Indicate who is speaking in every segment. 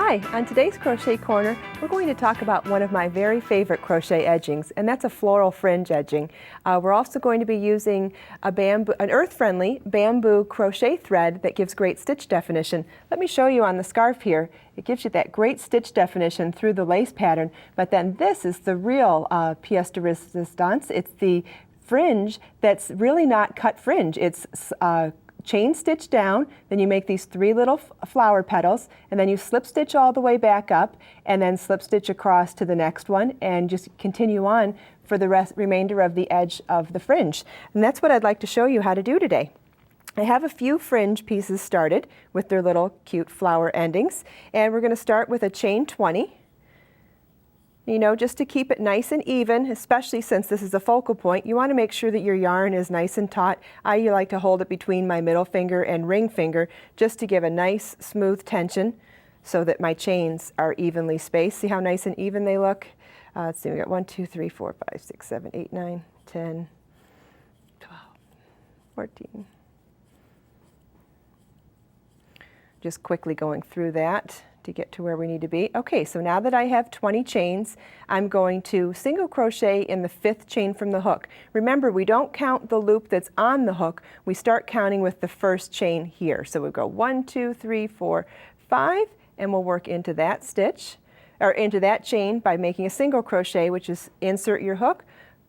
Speaker 1: Hi, on today's Crochet Corner, we're going to talk about one of my very favorite crochet edgings, and that's a floral fringe edging. We're also going to be using an earth-friendly bamboo crochet thread that gives great stitch definition. Let me show you on the scarf here. It gives you that great stitch definition through the lace pattern, but then this is the real pièce de résistance. It's the fringe that's really not cut fringe. It's chain stitch down, then you make these three little flower petals, and then you slip stitch all the way back up, and then slip stitch across to the next one, and just continue on for the remainder of the edge of the fringe. And that's what I'd like to show you how to do today. I have a few fringe pieces started with their little cute flower endings, and we're going to start with a chain 20. You know, just to keep it nice and even, especially since this is a focal point, you want to make sure that your yarn is nice and taut. I like to hold it between my middle finger and ring finger just to give a nice smooth tension so that my chains are evenly spaced. See how nice and even they look? Let's see, we got 1, 2, 3, 4, 5, 6, 7, 8, 9, 10, 12, 14. Just quickly going through that to get to where we need to be. Okay, so now that I have 20 chains, I'm going to single crochet in the 5th chain from the hook. Remember, we don't count the loop that's on the hook. We start counting with the first chain here. So we go 1, 2, 3, 4, 5, and we'll work into that stitch, or into that chain by making a single crochet, which is insert your hook,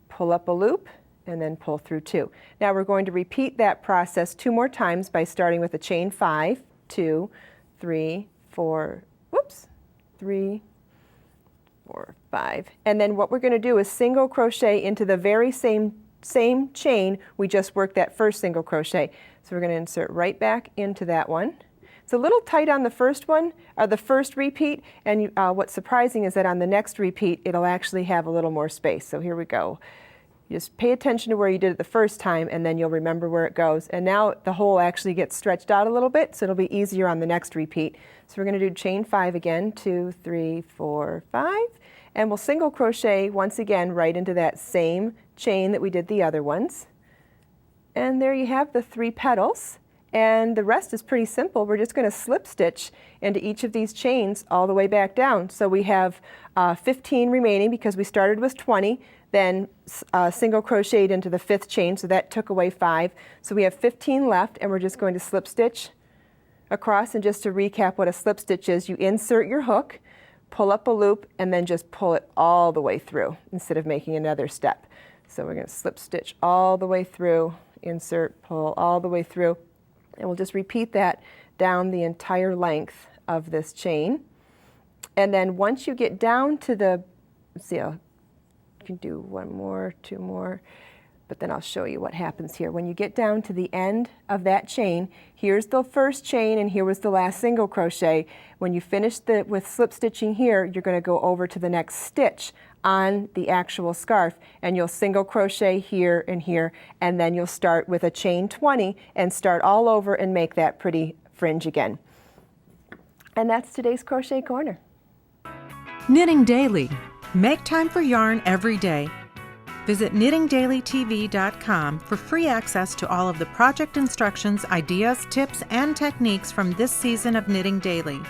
Speaker 1: pull up a loop, and then pull through 2. Now we're going to repeat that process 2 more times by starting with a chain 5, 2, 3, 4, 3, 4, 5. And then what we're going to do is single crochet into the very same chain we just worked that first single crochet. So we're going to insert right back into that one. It's a little tight on the first one, or the first repeat, and what's surprising is that on the next repeat it'll actually have a little more space. So here we go. You just pay attention to where you did it the first time, and then you'll remember where it goes. And now the hole actually gets stretched out a little bit, so it'll be easier on the next repeat. So we're going to do chain 5 again, 2, 3, 4, 5, and we'll single crochet once again right into that same chain that we did the other ones. And there you have the 3 petals, and the rest is pretty simple. We're just going to slip stitch into each of these chains all the way back down. So we have 15 remaining because we started with 20. Then single crocheted into the 5th chain, so that took away 5. So we have 15 left, and we're just going to slip stitch across. And just to recap what a slip stitch is, you insert your hook, pull up a loop, and then just pull it all the way through instead of making another step. So we're going to slip stitch all the way through, insert, pull all the way through, and we'll just repeat that down the entire length of this chain. And then once you get down to the, let's see, can do 1 more, 2 more, but then I'll show you what happens here. When you get down to the end of that chain, here's the first chain and here was the last single crochet. When you finish with slip stitching here, you're going to go over to the next stitch on the actual scarf, and you'll single crochet here and here, and then you'll start with a chain 20 and start all over and make that pretty fringe again. And that's today's Crochet Corner.
Speaker 2: Knitting Daily. Make time for yarn every day. Visit knittingdailytv.com for free access to all of the project instructions, ideas, tips, and techniques from this season of Knitting Daily.